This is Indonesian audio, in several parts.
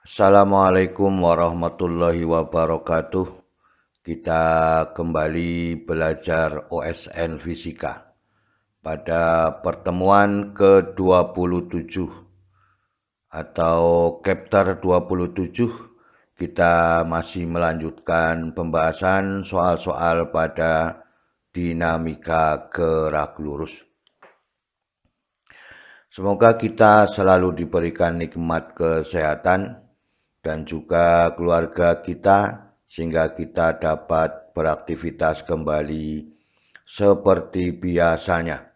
Assalamualaikum warahmatullahi wabarakatuh. Kita kembali belajar OSN Fisika. Pada pertemuan ke-27 atau chapter 27, kita masih melanjutkan pembahasan soal-soal pada dinamika gerak lurus. Semoga kita selalu diberikan nikmat kesehatan dan juga keluarga kita sehingga kita dapat beraktivitas kembali seperti biasanya.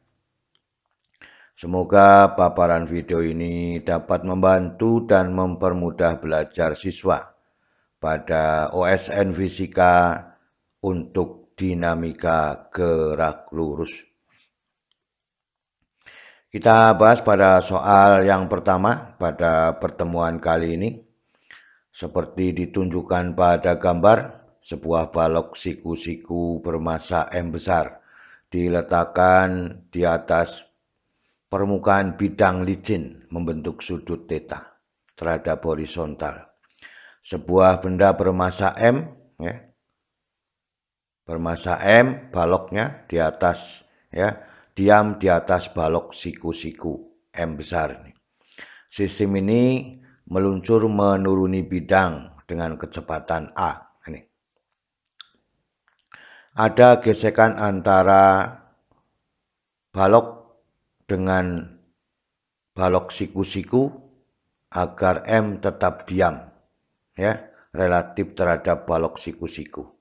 Semoga paparan video ini dapat membantu dan mempermudah belajar siswa pada OSN Fisika untuk dinamika gerak lurus. Kita bahas pada soal yang pertama pada pertemuan kali ini. Seperti ditunjukkan pada gambar, sebuah balok siku-siku bermassa M besar diletakkan di atas permukaan bidang licin membentuk sudut theta terhadap horizontal. Sebuah benda bermassa M, bermassa M, baloknya di atas, diam di atas balok siku-siku M besar ini. Sistem ini meluncur menuruni bidang dengan kecepatan A. Ini. Ada gesekan antara balok dengan balok siku-siku agar M tetap diam, relatif terhadap balok siku-siku.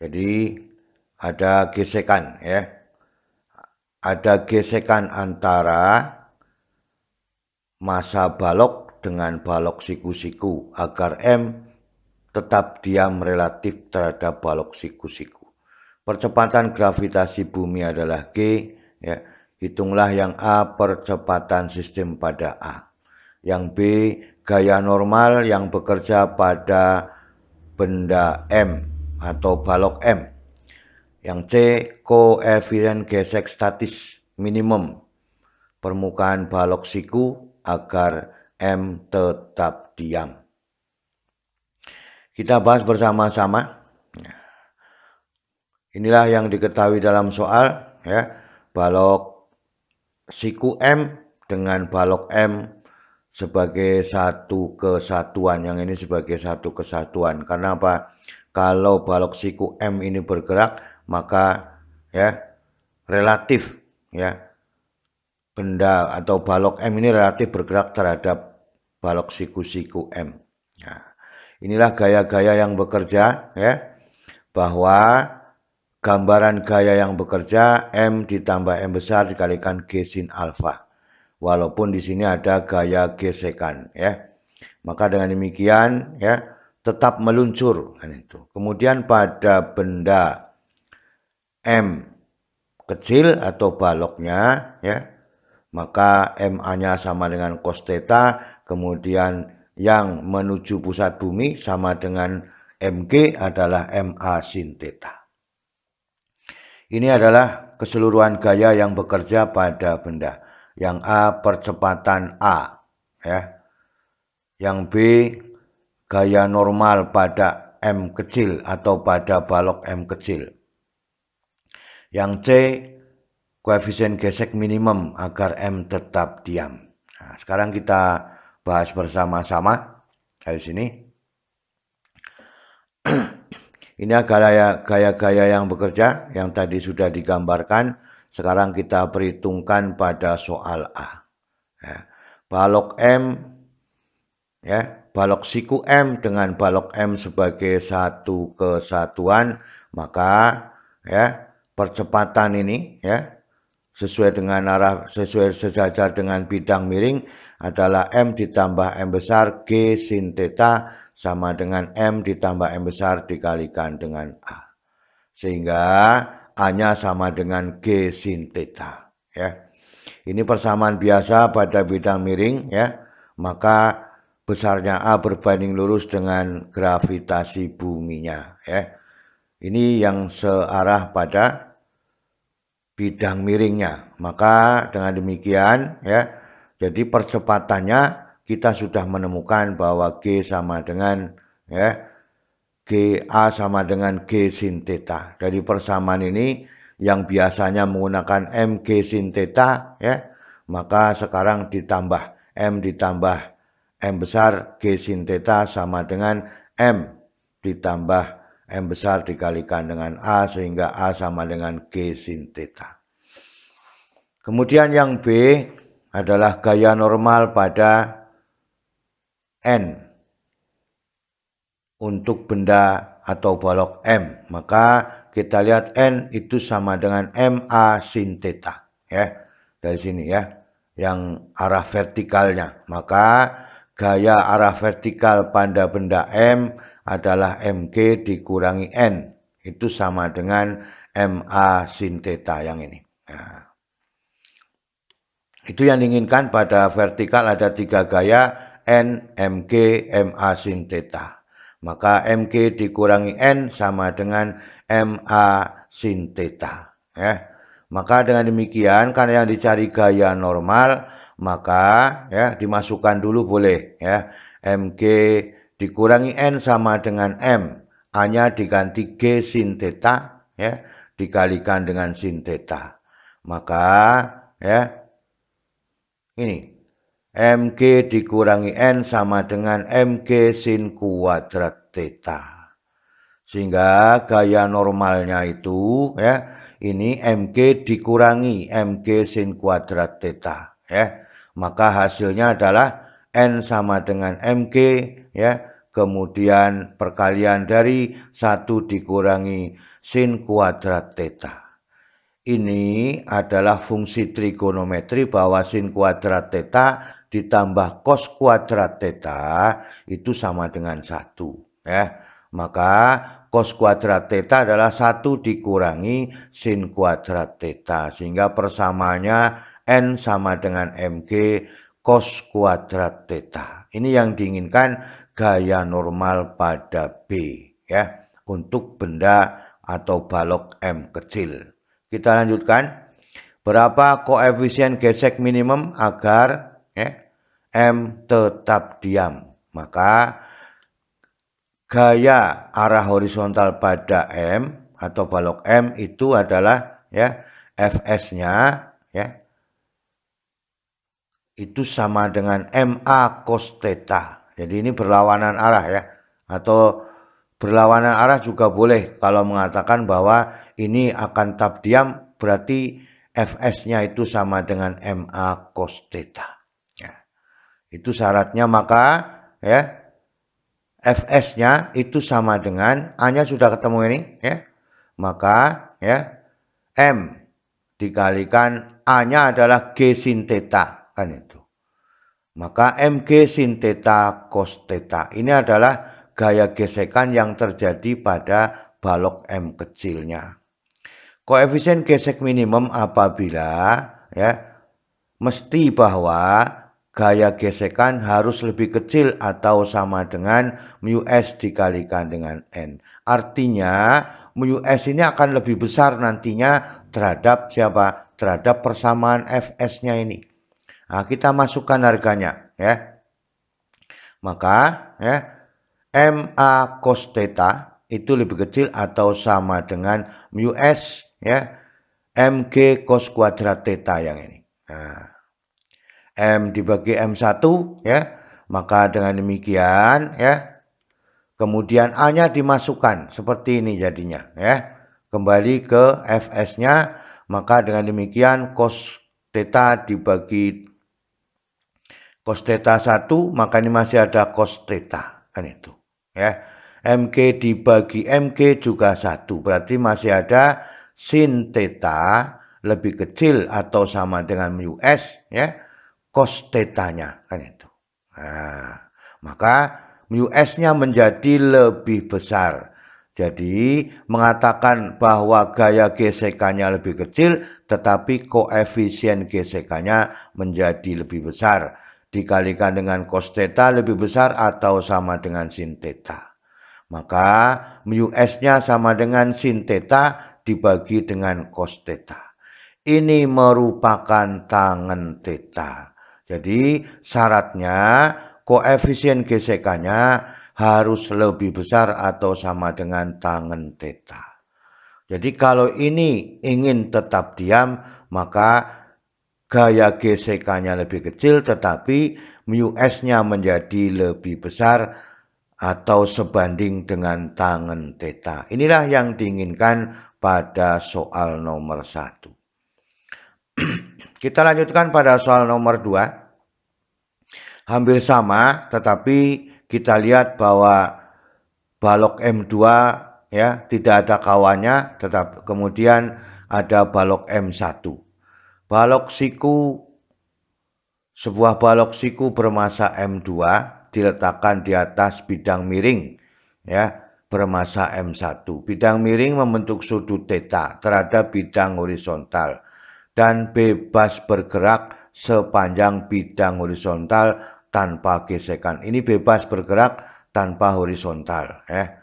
Jadi ada gesekan, ada gesekan antara massa balok dengan balok siku-siku agar M tetap diam relatif terhadap balok siku-siku. Percepatan gravitasi bumi adalah G, hitunglah yang A percepatan sistem pada A. Yang B gaya normal yang bekerja pada benda M atau balok M. Yang C koefisien gesek statis minimum permukaan balok siku agar M tetap diam. Kita bahas bersama-sama. Inilah yang diketahui dalam soal, balok siku M dengan balok M sebagai satu kesatuan. Yang ini sebagai satu kesatuan. Karena apa? Kalau balok siku M ini bergerak, maka relatif benda atau balok M ini relatif bergerak terhadap balok siku-siku M. Nah, inilah gaya-gaya yang bekerja, bahwa gambaran gaya yang bekerja M ditambah M besar dikalikan G sin alfa. Walaupun di sini ada gaya gesekan, Maka dengan demikian, tetap meluncur kan itu. Kemudian pada benda M kecil atau baloknya, maka MA-nya sama dengan cos theta, kemudian yang menuju pusat bumi sama dengan MG adalah MA sin theta. Ini adalah keseluruhan gaya yang bekerja pada benda. Yang A percepatan A, Yang B gaya normal pada M kecil atau pada balok M kecil. Yang C koefisien gesek minimum agar M tetap diam. Nah, sekarang kita bahas bersama-sama dari sini. Ini gaya-gaya yang bekerja yang tadi sudah digambarkan. Sekarang kita perhitungkan pada soal A. Balok M, balok siku M dengan balok M sebagai satu kesatuan, maka percepatan ini sesuai dengan arah, sesuai sejajar dengan bidang miring adalah M ditambah M besar G sin theta sama dengan M ditambah M besar dikalikan dengan A. Sehingga A-nya sama dengan G sin theta. Ini persamaan biasa pada bidang miring, Maka besarnya A berbanding lurus dengan gravitasi buminya, Ini yang searah pada bidang miringnya. Maka dengan demikian, jadi percepatannya kita sudah menemukan bahwa G sama dengan GA sama dengan G sin theta. Dari persamaan ini yang biasanya menggunakan MG sin theta maka sekarang ditambah M ditambah M besar G sin theta sama dengan M ditambah M besar dikalikan dengan A sehingga A sama dengan G sin theta. Kemudian yang B adalah gaya normal pada N untuk benda atau balok M. Maka kita lihat N itu sama dengan MA sin theta. Dari sini yang arah vertikalnya. Maka gaya arah vertikal pada benda M adalah MG dikurangi N. Itu sama dengan MA sin theta yang ini. Nah, itu yang diinginkan pada vertikal ada 3 gaya N, MG, MA sin theta. Maka MG dikurangi N sama dengan MA sin theta. Maka dengan demikian karena yang dicari gaya normal maka dimasukkan dulu boleh MG dikurangi N sama dengan M. A-nya diganti G sin theta dikalikan dengan sin theta. Maka ini MG dikurangi N sama dengan MG sin kuadrat theta. Sehingga gaya normalnya itu ini MG dikurangi MG sin kuadrat theta Maka hasilnya adalah N sama dengan MG kemudian perkalian dari 1 dikurangi sin kuadrat theta. Ini adalah fungsi trigonometri bahwa sin kuadrat theta ditambah cos kuadrat theta itu sama dengan 1 Maka cos kuadrat theta adalah 1 dikurangi sin kuadrat theta sehingga persamaannya N sama dengan MG cos kuadrat theta. Ini yang diinginkan gaya normal pada B untuk benda atau balok M kecil. Kita lanjutkan. Berapa koefisien gesek minimum agar M tetap diam? Maka gaya arah horizontal pada M atau balok M itu adalah Fs-nya itu sama dengan MA cos theta. Jadi ini berlawanan arah atau berlawanan arah juga boleh kalau mengatakan bahwa ini akan tetap diam berarti Fs-nya itu sama dengan MA cos theta. Itu syaratnya maka Fs-nya itu sama dengan A-nya sudah ketemu ini maka M dikalikan A-nya adalah G sin theta kan itu. Maka MG sin theta cos theta ini adalah gaya gesekan yang terjadi pada balok M kecilnya. Koefisien gesek minimum apabila mesti bahwa gaya gesekan harus lebih kecil atau sama dengan μs dikalikan dengan N. Artinya μs ini akan lebih besar nantinya terhadap siapa? Terhadap persamaan Fs-nya ini. Nah, kita masukkan harganya Maka MA cos theta itu lebih kecil atau sama dengan μs MG cos kuadrat theta yang ini. Nah, M dibagi M1 maka dengan demikian kemudian A-nya dimasukkan seperti ini jadinya kembali ke Fs-nya maka dengan demikian cos theta dibagi cos theta 1 maka ini masih ada cos theta kan itu MG dibagi MG juga 1 berarti masih ada sin theta lebih kecil atau sama dengan μs cos theta-nya kan itu. Nah, maka μs-nya menjadi lebih besar. Jadi mengatakan bahwa gaya gesekannya lebih kecil tetapi koefisien gesekannya menjadi lebih besar. Dikalikan dengan cos theta lebih besar atau sama dengan sin theta. Maka μs-nya sama dengan sin theta dibagi dengan cos theta. Ini merupakan tangen theta. Jadi syaratnya koefisien gesekannya harus lebih besar atau sama dengan tangen theta. Jadi kalau ini ingin tetap diam, maka gaya gesekannya lebih kecil tetapi mu S-nya menjadi lebih besar atau sebanding dengan tangen theta. Inilah yang diinginkan pada soal nomor 1. Kita lanjutkan pada soal nomor 2. Hampir sama, tetapi kita lihat bahwa balok M2 ya tidak ada kawannya, tetap kemudian ada balok M1. Sebuah balok siku bermassa M2 diletakkan di atas bidang miring ya bermassa M1. Bidang miring membentuk sudut theta terhadap bidang horizontal dan bebas bergerak sepanjang bidang horizontal tanpa gesekan. Ini bebas bergerak tanpa horizontal ya.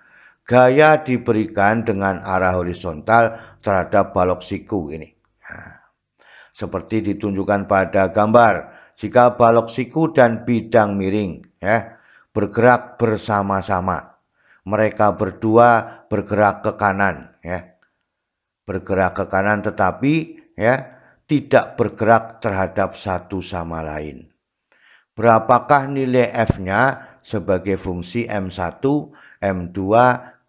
Gaya diberikan dengan arah horizontal terhadap balok siku ini. Nah, seperti ditunjukkan pada gambar. Jika balok siku dan bidang miring ya bergerak bersama-sama, mereka berdua bergerak ke kanan ya. Bergerak ke kanan tetapi ya tidak bergerak terhadap satu sama lain. Berapakah nilai F-nya sebagai fungsi M1, M2,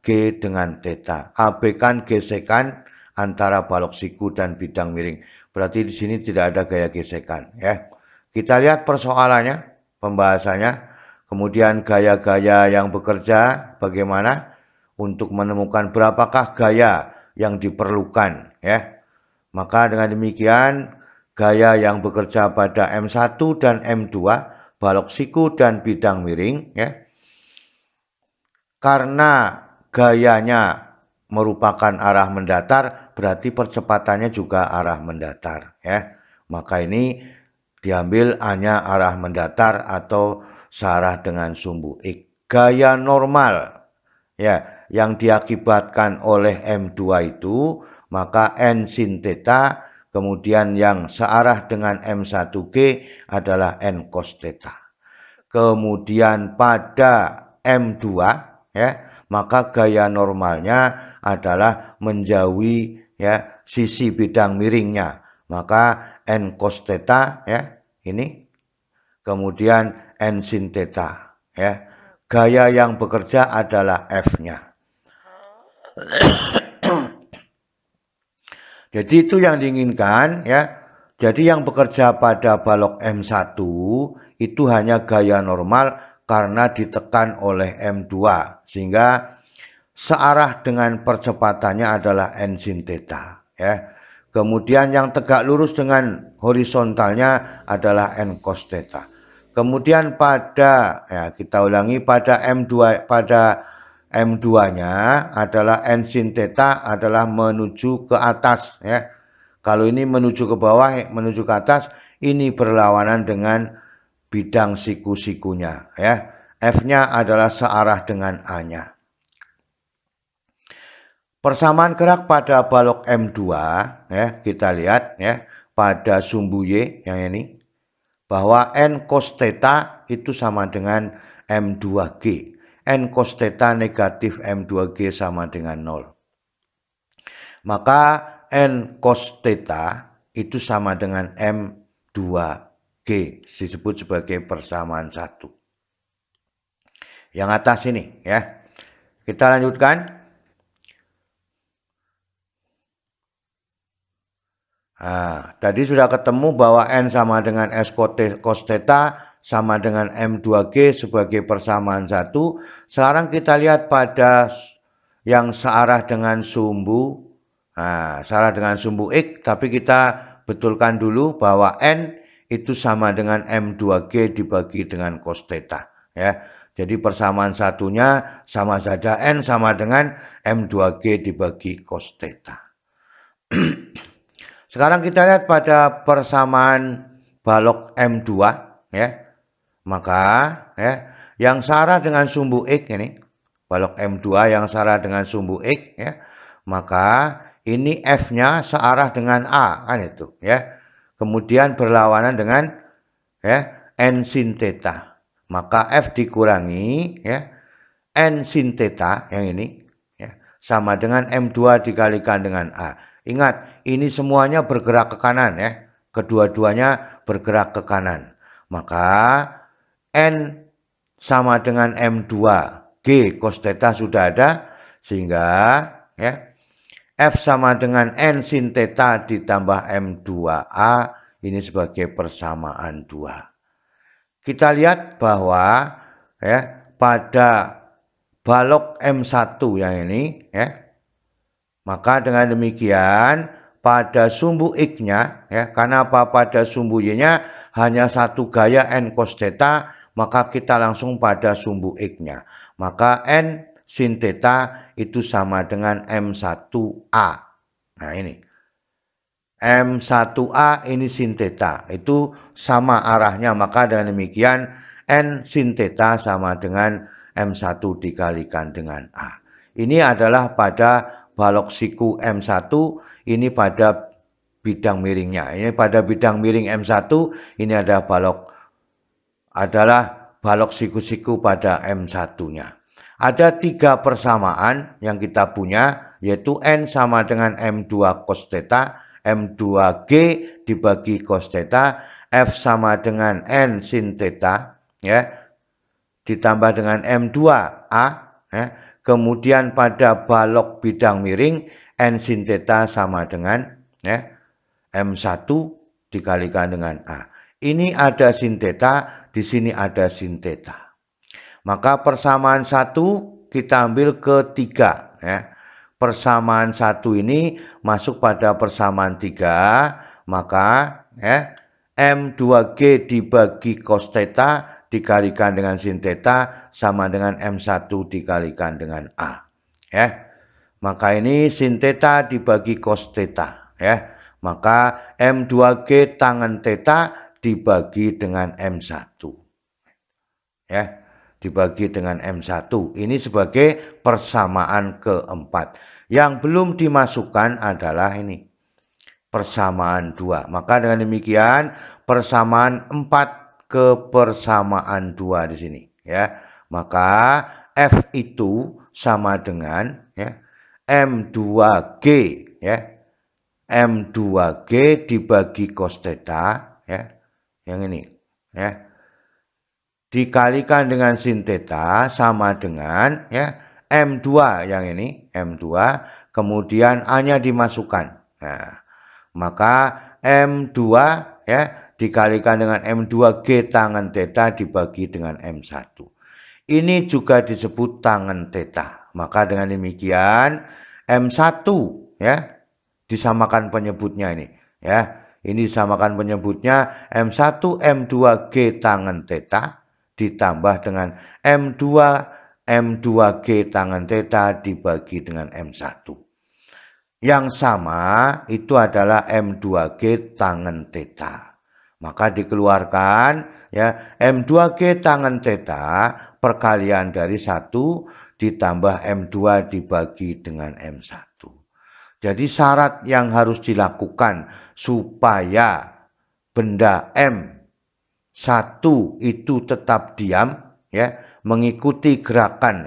G dengan theta? Abaikan gesekan antara balok siku dan bidang miring. Berarti di sini tidak ada gaya gesekan ya. Kita lihat persoalannya, pembahasannya. Kemudian gaya-gaya yang bekerja bagaimana untuk menemukan berapakah gaya yang diperlukan ya. Maka dengan demikian gaya yang bekerja pada M1 dan M2 balok siku dan bidang miring ya. Karena gayanya merupakan arah mendatar berarti percepatannya juga arah mendatar ya. Maka ini diambil hanya arah mendatar atau searah dengan sumbu X. Gaya normal ya yang diakibatkan oleh M2 itu maka N sin theta kemudian yang searah dengan M1G adalah N cos theta. Kemudian pada M2 ya maka gaya normalnya adalah menjauhi ya sisi bidang miringnya. Maka N cos theta ya ini kemudian N sin theta ya. Gaya yang bekerja adalah F-nya. Jadi itu yang diinginkan ya. Jadi yang bekerja pada balok M1 itu hanya gaya normal karena ditekan oleh M2 sehingga searah dengan percepatannya adalah N sin theta ya. Kemudian yang tegak lurus dengan horizontalnya adalah N cos theta. Kemudian pada ya kita ulangi pada M2-nya adalah N sin theta adalah menuju ke atas ya. Kalau ini menuju ke bawah, menuju ke atas, ini berlawanan dengan bidang siku-sikunya ya. F-nya adalah searah dengan A-nya. Persamaan gerak pada balok M2 ya, kita lihat ya pada sumbu Y yang ini bahwa N cos theta itu sama dengan M2G. N cos theta negatif M2G sama dengan 0. Maka N cos theta itu sama dengan M2G. Disebut sebagai persamaan 1. Yang atas ini ya. Kita lanjutkan. Nah, tadi sudah ketemu bahwa N sama dengan S cos theta sama dengan M2G sebagai persamaan 1. Sekarang kita lihat pada yang searah dengan sumbu. Nah, searah dengan sumbu X, tapi kita betulkan dulu bahwa N itu sama dengan M2G dibagi dengan cos theta. Ya. Jadi persamaan satunya sama saja N sama dengan M2G dibagi cos theta. Sekarang kita lihat pada persamaan balok M2 ya. Maka ya yang searah dengan sumbu X ini, balok M2 yang searah dengan sumbu X ya. Maka ini F-nya searah dengan A kan itu ya. Kemudian berlawanan dengan ya, N sin theta. Maka F dikurangi ya, N sin theta yang ini ya, sama dengan M2 dikalikan dengan A. Ingat, ini semuanya bergerak ke kanan ya. Kedua-duanya bergerak ke kanan. Maka N sama dengan M2G cos theta sudah ada. Sehingga ya, F sama dengan N sin theta ditambah M2A. Ini sebagai persamaan 2. Kita lihat bahwa ya, pada balok M1 yang ini ya, maka dengan demikian pada sumbu X-nya ya, karena apa, pada sumbu Y-nya hanya satu gaya N cos theta, maka kita langsung pada sumbu X-nya. Maka N sin theta itu sama dengan M1A. Nah ini M1A ini sin theta, itu sama arahnya, maka dengan demikian N sin theta sama dengan M1 dikalikan dengan A. Ini adalah pada balok siku M1, ini pada bidang miringnya. Ini pada bidang miring M1, ini adalah balok siku-siku pada M1-nya. Ada 3 persamaan yang kita punya, yaitu N sama dengan M2 cos theta, M2G dibagi cos theta, F sama dengan N sin theta, ya, ditambah dengan M2A, ya. Kemudian pada balok bidang miring, N sin theta sama dengan ya, M1 dikalikan dengan A. Ini ada sin theta, di sini ada sin theta. Maka persamaan 1 kita ambil ke 3. Ya. Persamaan 1 ini masuk pada persamaan 3. Maka ya, M2G dibagi cos theta dikalikan dengan sin theta sama dengan M1 dikalikan dengan A. Ya. Maka ini sin theta dibagi cos theta. Ya. Maka M2G tangen theta dibagi dengan M1. Ya, dibagi dengan M1. Ini sebagai persamaan keempat. Yang belum dimasukkan adalah ini, persamaan 2. Maka dengan demikian persamaan 4 ke persamaan 2 di sini. Ya, maka F itu sama dengan ya, M2G ya, M2G dibagi cos theta ya, yang ini ya, dikalikan dengan sin theta sama dengan ya, M2 yang ini, M2, kemudian A-nya dimasukkan. Nah, maka M2 ya dikalikan dengan M2G tangen theta dibagi dengan M1. Ini juga disebut tangen theta. Maka dengan demikian M1 ya disamakan penyebutnya ini ya. Ini disamakan penyebutnya M1 M2G tangen theta ditambah dengan M2G tangen theta dibagi dengan M1. Yang sama itu adalah M2G tangen theta. Maka dikeluarkan ya, M2G tangen theta perkalian dari 1 ditambah M2 dibagi dengan M1. Jadi syarat yang harus dilakukan supaya benda M1 itu tetap diam ya, mengikuti gerakan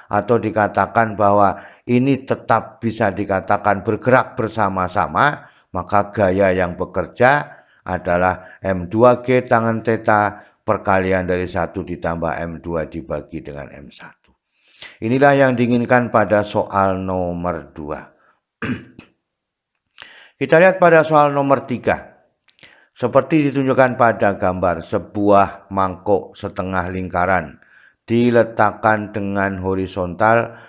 atau dikatakan bahwa ini tetap bisa dikatakan bergerak bersama-sama, maka gaya yang bekerja adalah M2G tangen theta perkalian dari 1 ditambah M2 dibagi dengan M1. Inilah yang diinginkan pada soal nomor 2. Kita lihat pada soal nomor 3. Seperti ditunjukkan pada gambar, sebuah mangkok setengah lingkaran diletakkan dengan horizontal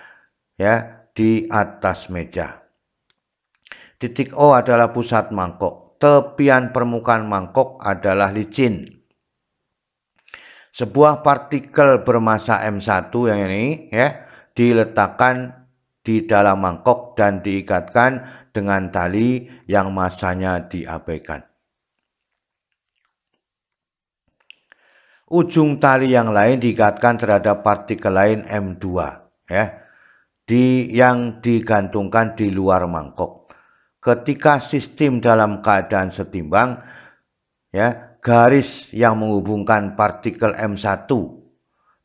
ya di atas meja. Titik O adalah pusat mangkok. Tepian permukaan mangkok adalah licin. Sebuah partikel bermasa M1 yang ini ya diletakkan di dalam mangkok dan diikatkan dengan tali yang masanya diabaikan. Ujung tali yang lain diikatkan terhadap partikel lain M2 ya, yang digantungkan di luar mangkok. Ketika sistem dalam keadaan setimbang ya, garis yang menghubungkan partikel M1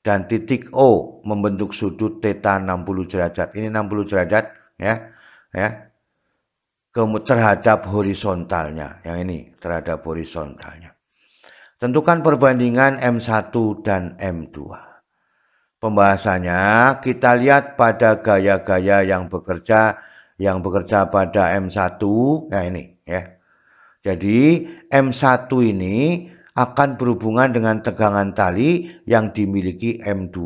dan titik O membentuk sudut theta 60 derajat. Ini 60 derajat ya. Terhadap horizontalnya. Yang ini terhadap horizontalnya. Tentukan perbandingan M1 dan M2. Pembahasannya kita lihat pada gaya-gaya yang bekerja pada M1 ya ini ya. Jadi M1 ini akan berhubungan dengan tegangan tali yang dimiliki M2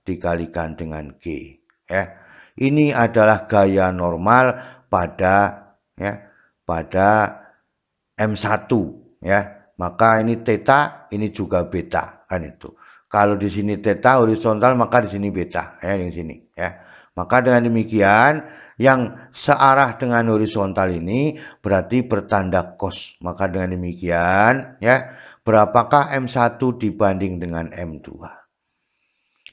dikalikan dengan G ya. Ini adalah gaya normal pada M1 ya. Maka ini theta, ini juga beta kan itu. Kalau di sini theta horizontal maka di sini beta ya di sini ya. Maka dengan demikian yang searah dengan horizontal ini berarti bertanda cos. Maka dengan demikian ya, berapakah M1 dibanding dengan M2?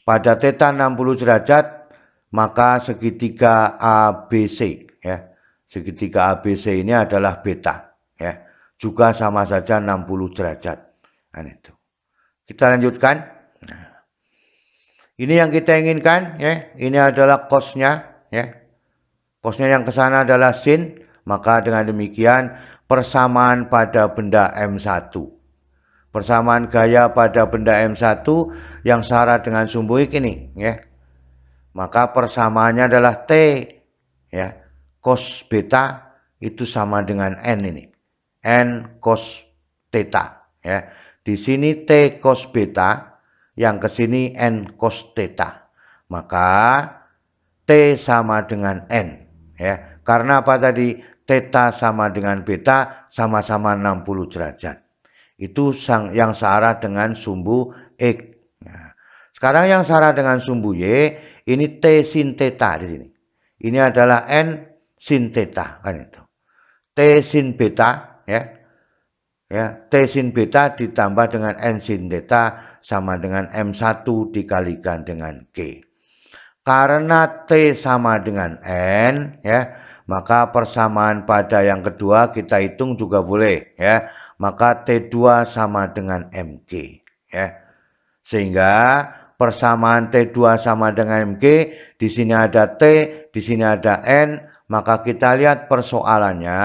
Pada theta 60 derajat maka segitiga ABC ya. Segitiga ABC ini adalah beta ya. Juga sama saja 60 derajat. Nah, itu. Kita lanjutkan. Nah, ini yang kita inginkan ya. Ini adalah cosnya ya. Cosnya yang ke sana adalah sin. Maka dengan demikian persamaan pada benda M1. Persamaan gaya pada benda M1 yang searah dengan sumbu X ini ya. Maka persamaannya adalah T ya. Cos beta itu sama dengan N ini. N cos theta ya. Di sini T cos beta, yang ke sini N cos theta. Maka T sama dengan N ya. Karena apa tadi? Theta sama dengan beta sama-sama 60 derajat. Itu yang searah dengan sumbu X. Nah, sekarang yang searah dengan sumbu Y, ini T sin theta di sini. Ini adalah N sin theta kan itu. T sin beta ya. T sin beta ditambah dengan N sin theta sama dengan M1 dikalikan dengan G. Karena T sama dengan N ya, maka persamaan pada yang kedua kita hitung juga boleh ya. Maka T2 sama dengan MG ya. Sehingga persamaan T2 sama dengan MG, di sini ada T, di sini ada N, maka kita lihat persoalannya,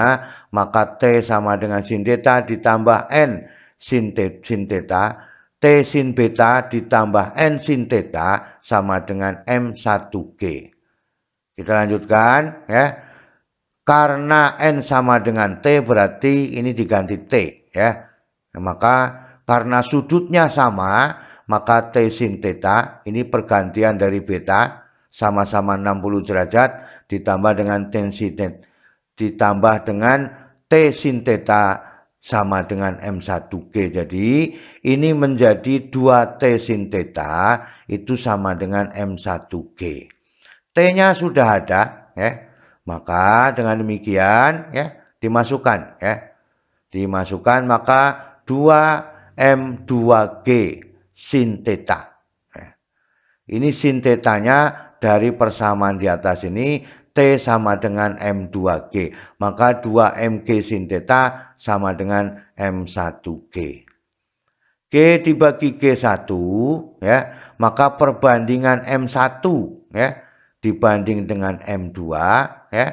maka T sama dengan sin theta ditambah N sin theta, T sin beta ditambah N sin theta sama dengan M1G. Kita lanjutkan ya. Karena N sama dengan T berarti ini diganti T ya. Maka karena sudutnya sama, maka T sin theta ini pergantian dari beta sama-sama 60 derajat ditambah dengan ditambah dengan T sin theta sama dengan M1G. Jadi ini menjadi 2T sin theta itu sama dengan M1G. T-nya sudah ada ya. Maka dengan demikian ya dimasukkan ya. Dimasukkan maka 2M2G sin theta. Ini sin tetanya dari persamaan di atas ini T sama dengan M2G. Maka 2MG sin theta sama dengan M1G. G dibagi G1 ya, maka perbandingan M1 ya dibanding dengan M2 ya,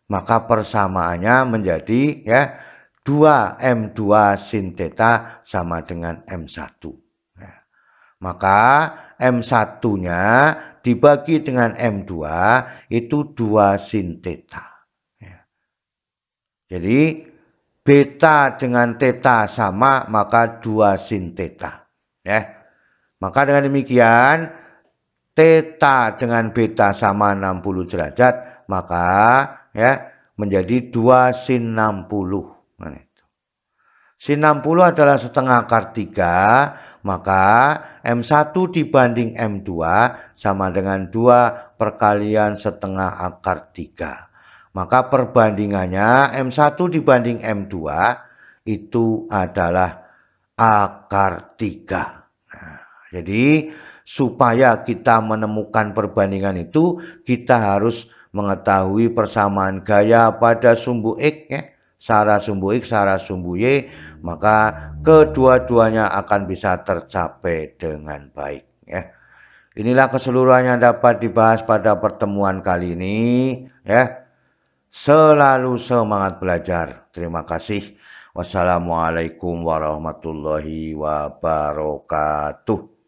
maka persamaannya menjadi ya 2M2 sin theta sama dengan M1. Ya. Maka M1-nya dibagi dengan M2 itu 2 sin theta. Ya. Jadi beta dengan theta sama maka 2 sin theta. Ya. Maka dengan demikian theta dengan beta sama 60 derajat, maka ya menjadi 2 sin 60. Nah, itu. Sin 60 adalah setengah akar 3, maka M1 dibanding M2 sama dengan 2 perkalian setengah akar 3. Maka perbandingannya M1 dibanding M2 itu adalah akar 3. Nah, jadi supaya kita menemukan perbandingan itu, kita harus mengetahui persamaan gaya pada sumbu X ya. sara sumbu X, sara sumbu Y, maka kedua-duanya akan bisa tercapai dengan baik ya. Inilah keseluruhannya dapat dibahas pada pertemuan kali ini ya. Selalu semangat belajar. Terima kasih. Wassalamualaikum warahmatullahi wabarakatuh.